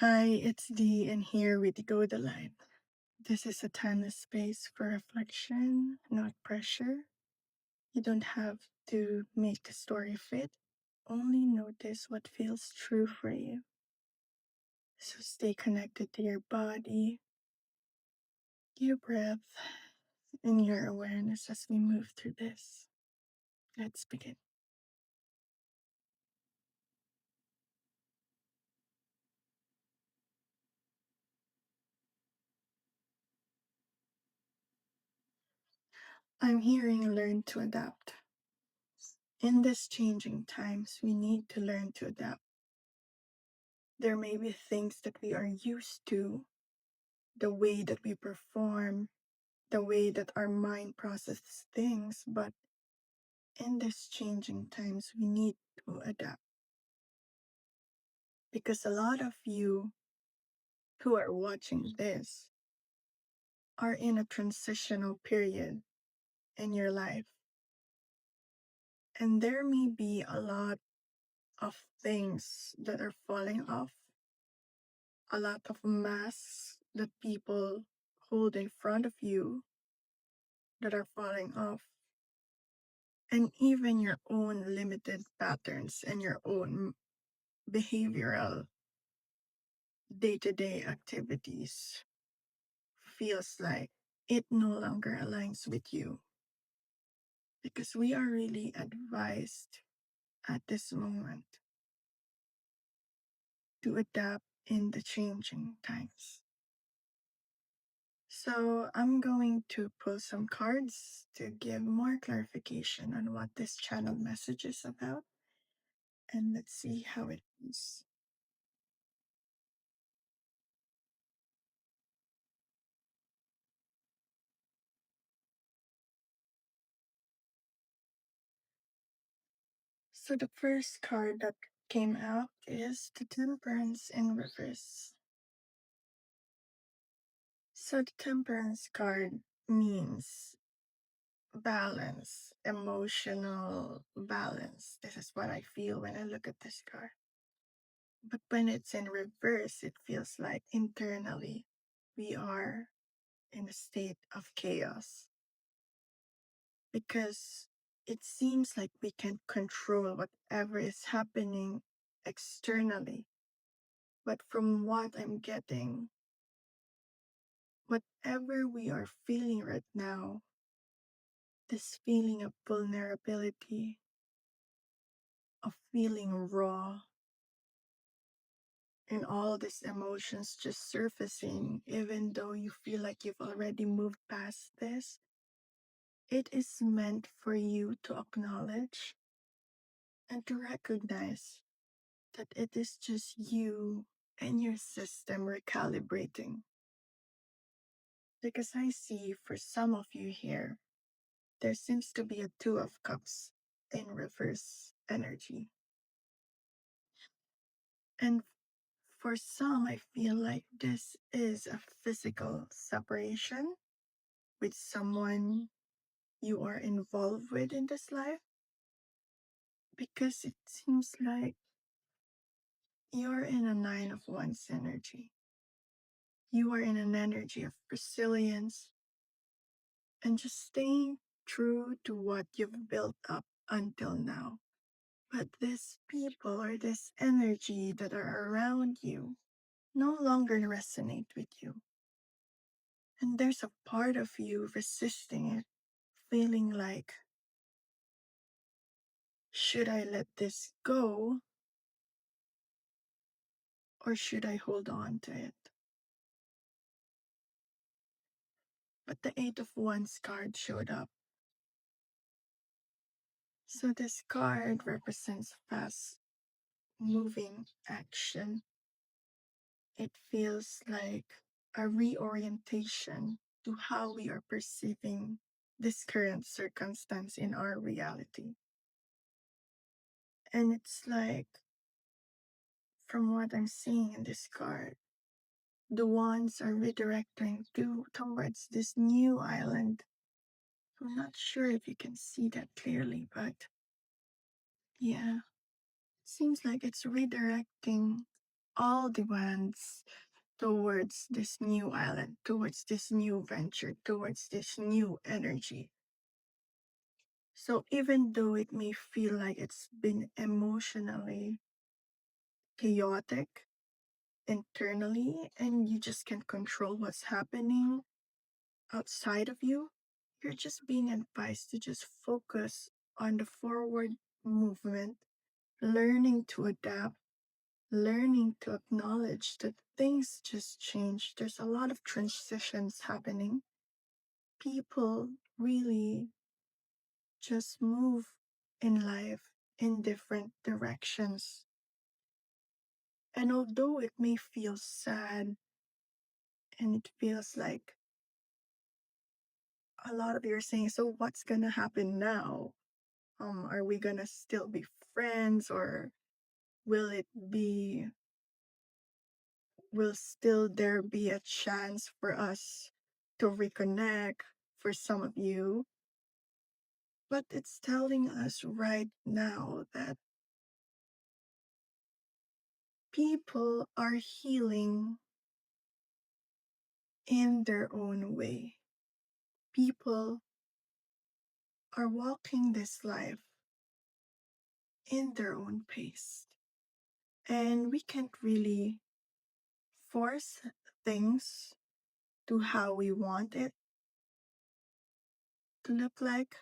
Hi, it's Dee, and here we go the line. This is a timeless space for reflection, not pressure. You don't have to make the story fit, only notice what feels true for you. So stay connected to your body, your breath, and your awareness as we move through this. Let's begin. I'm hearing learn to adapt. In these changing times, we need to learn to adapt. There may be things that we are used to, the way that we perform, the way that our mind processes things, but in these changing times, we need to adapt. Because a lot of you who are watching this are in a transitional period in your life. And there may be a lot of things that are falling off, a lot of masks that people hold in front of you that are falling off, and even your own limited patterns and your own behavioral day-to-day activities feels like it no longer aligns with you, because we are really advised at this moment to adapt in the changing times. So I'm going to pull some cards to give more clarification on what this channel message is about, and let's see how it is. So the first card that came out is the Temperance in reverse. So the Temperance card means balance, emotional balance. This is what I feel when I look at this card. But when it's in reverse, it feels like internally we are in a state of chaos, because it seems like we can control whatever is happening externally. But from what I'm getting, whatever we are feeling right now, this feeling of vulnerability, of feeling raw, and all these emotions just surfacing, even though you feel like you've already moved past this, it is meant for you to acknowledge and to recognize that it is just you and your system recalibrating. Because I see for some of you here, there seems to be a Two of Cups in reverse energy. And for some, I feel like this is a physical separation with someone you are involved with in this life, because it seems like you're in a Nine of Wands energy. You are in an energy of resilience and just staying true to what you've built up until now. But these people or this energy that are around you no longer resonate with you. And there's a part of you resisting it, feeling like, should I let this go or should I hold on to it? But the Eight of Wands card showed up. So this card represents fast moving action. It feels like a reorientation to how we are perceiving this current circumstance in our reality. And it's like, from what I'm seeing in this card, the wands are redirecting towards this new island. I'm not sure if you can see that clearly, but yeah, it seems like it's redirecting all demands towards this new island, towards this new venture, towards this new energy. So even though it may feel like it's been emotionally chaotic internally and you just can't control what's happening outside of you, you're just being advised to just focus on the forward movement, learning to adapt, learning to acknowledge that things just change. There's a lot of transitions happening. People really just move in life in different directions. And although it may feel sad and it feels like a lot of you are saying, so what's gonna happen now? Are we gonna still be friends, or will it be will still there be a chance for us to reconnect for some of you? But it's telling us right now that people are healing in their own way. People are walking this life in their own pace. And we can't really force things to how we want it to look like,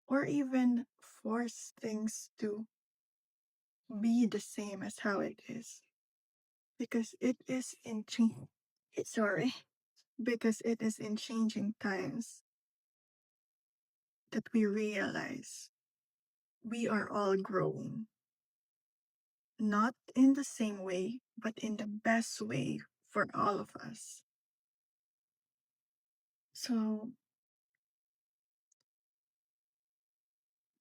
or even force things to be the same as how it is. Because it is in sorry, because it is in changing times that we realize we are all growing. Not in the same way, but in the best way for all of us. So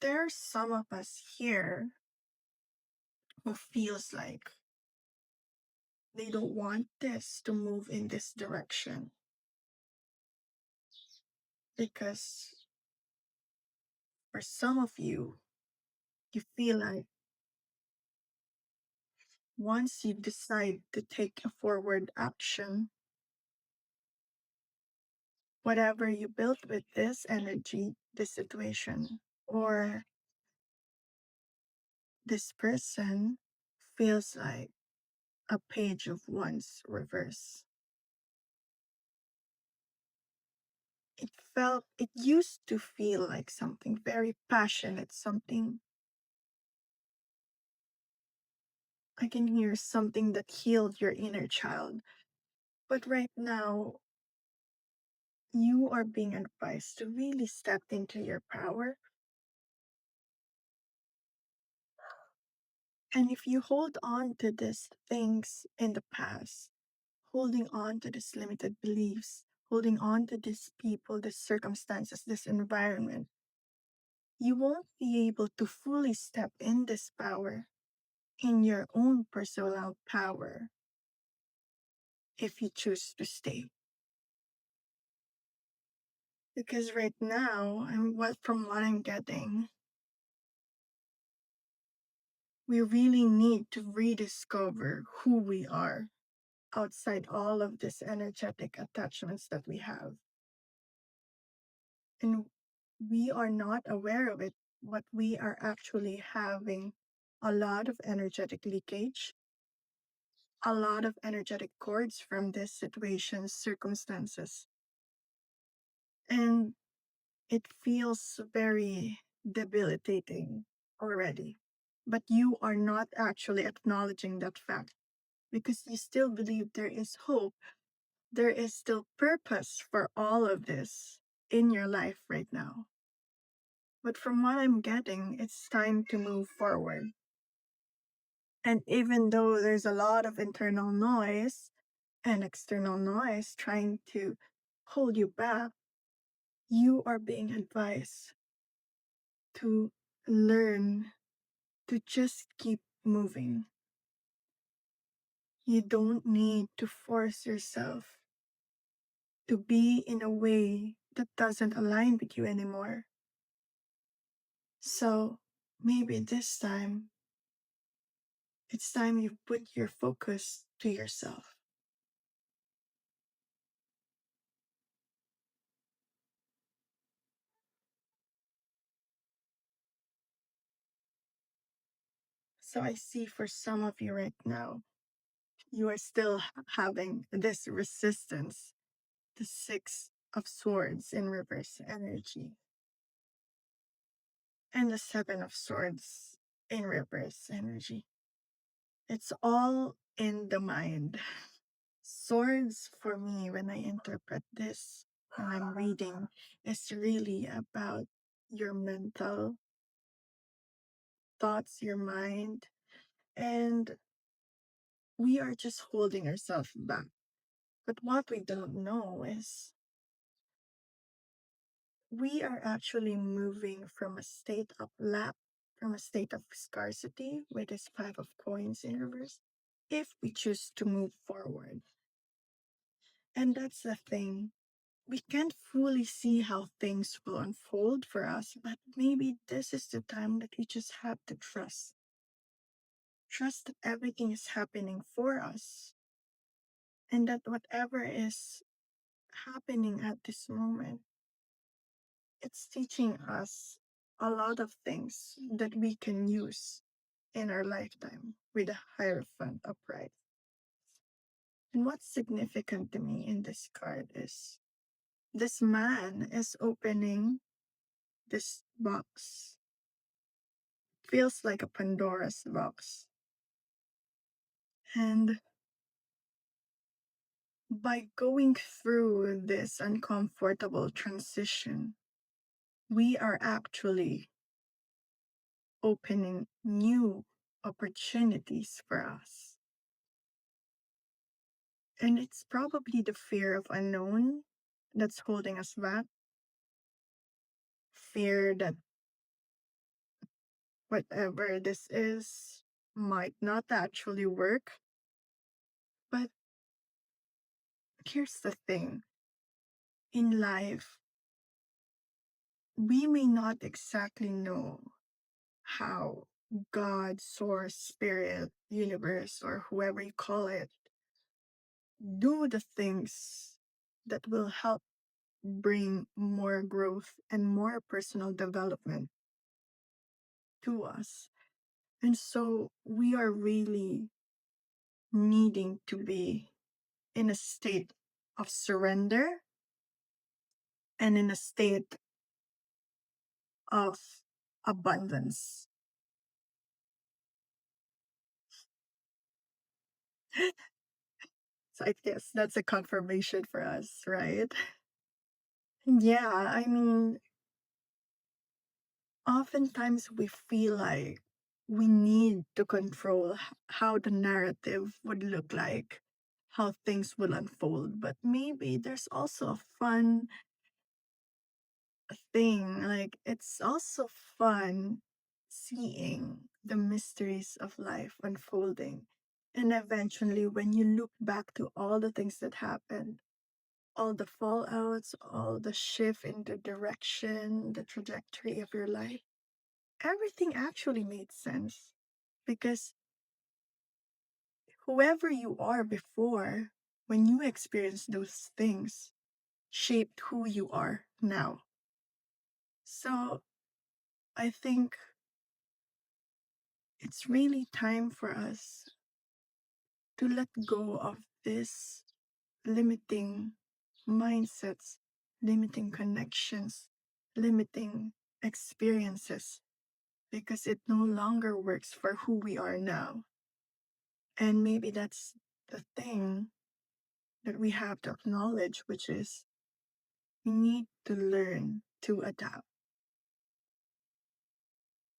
there are some of us here who feels like they don't want this to move in this direction because for some of you, you feel like once you decide to take a forward action, whatever you built with this energy, this situation, or this person feels like a page of wands reverse. It used to feel like something very passionate, something I can hear, something that healed your inner child. But right now, you are being advised to really step into your power. And if you hold on to these things in the past, holding on to these limited beliefs, holding on to these people, these circumstances, this environment, you won't be able to fully step in this power, in your own personal power, if you choose to stay. Because right now, from what I'm getting, we really need to rediscover who we are outside all of these energetic attachments that we have. And we are not aware of it, but we are actually having a lot of energetic leakage, a lot of energetic cords from these situations, circumstances. And it feels very debilitating already. But you are not actually acknowledging that fact because you still believe there is hope. There is still purpose for all of this in your life right now. But from what I'm getting, it's time to move forward. And even though there's a lot of internal noise and external noise trying to hold you back, you are being advised to learn to just keep moving. You don't need to force yourself to be in a way that doesn't align with you anymore. So maybe this time It's time you put your focus to yourself. So I see for some of you right now, you are still having this resistance, the Six of Swords in reverse energy, and the Seven of Swords in reverse energy. It's all in the mind. Swords, for me, when I interpret this, when I'm reading, is really about your mental thoughts, your mind, and we are just holding ourselves back. But what we don't know is we are actually moving from a state of lack, from a state of scarcity, with this Five of Coins in reverse, if we choose to move forward. And that's the thing. We can't fully see how things will unfold for us, but maybe this is the time that we just have to trust. Trust that everything is happening for us, and that whatever is happening at this moment, it's teaching us a lot of things that we can use in our lifetime with the Hierophant upright. And what's significant to me in this card is this man is opening this box. Feels like a Pandora's box. And by going through this uncomfortable transition, we are actually opening new opportunities for us. And it's probably the fear of unknown that's holding us back. Fear that whatever this is might not actually work. But here's the thing, in life, we may not exactly know how God, source, spirit, universe, or whoever you call it, do the things that will help bring more growth and more personal development to us. And so we are really needing to be in a state of surrender and in a state of abundance. So I guess that's a confirmation for us, right? Yeah, I mean, oftentimes we feel like we need to control how the narrative would look like, how things will unfold. But maybe there's also a fun thing. Like, it's also fun seeing the mysteries of life unfolding. And eventually, when you look back to all the things that happened, all the fallouts, all the shift in the direction, the trajectory of your life, everything actually made sense because whoever you are before, when you experience those things, shaped who you are now. So I think it's really time for us to let go of this limiting mindsets, limiting connections, limiting experiences, because it no longer works for who we are now. And maybe that's the thing that we have to acknowledge, which is we need to learn to adapt.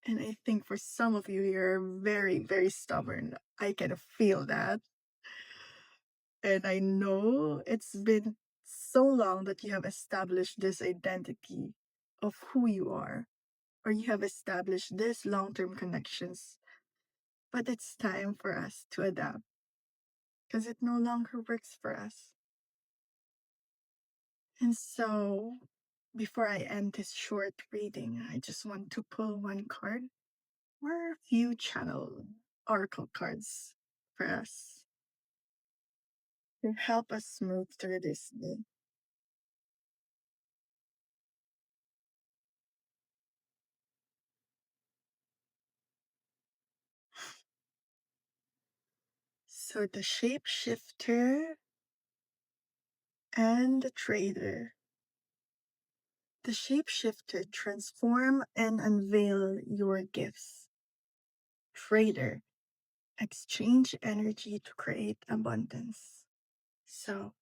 And I think for some of you, you're very, very stubborn. I can feel that. And I know it's been so long that you have established this identity of who you are, or you have established these long term connections. But it's time for us to adapt because it no longer works for us. And so, before I end this short reading, I just want to pull one card or a few channeled oracle cards for us to help us move through this day. So the shapeshifter and the trader. The shapeshifter, transform and unveil your gifts. Trader, exchange energy to create abundance. So,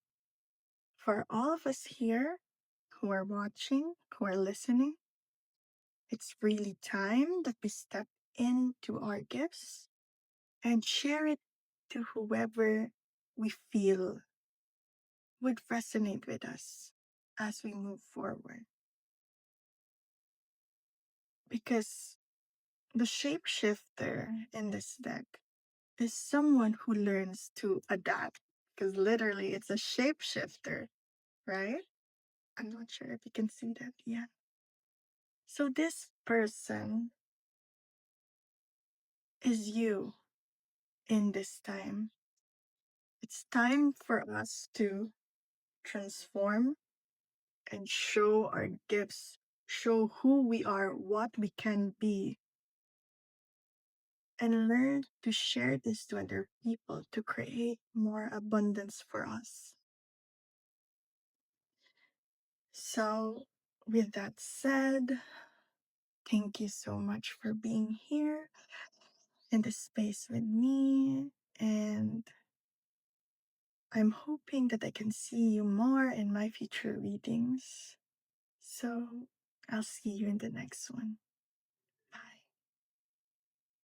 for all of us here who are watching, who are listening, it's really time that we step into our gifts and share it to whoever we feel would resonate with us as we move forward. Because the shapeshifter in this deck is someone who learns to adapt, because literally it's a shapeshifter, right? I'm not sure if you can see that yet. So this person is you in this time. It's time for us to transform and show our gifts, show who we are, what we can be, and learn to share this to other people to create more abundance for us. So, with that said, thank you so much for being here in this space with me. And I'm hoping that I can see you more in my future readings. So, I'll see you in the next one.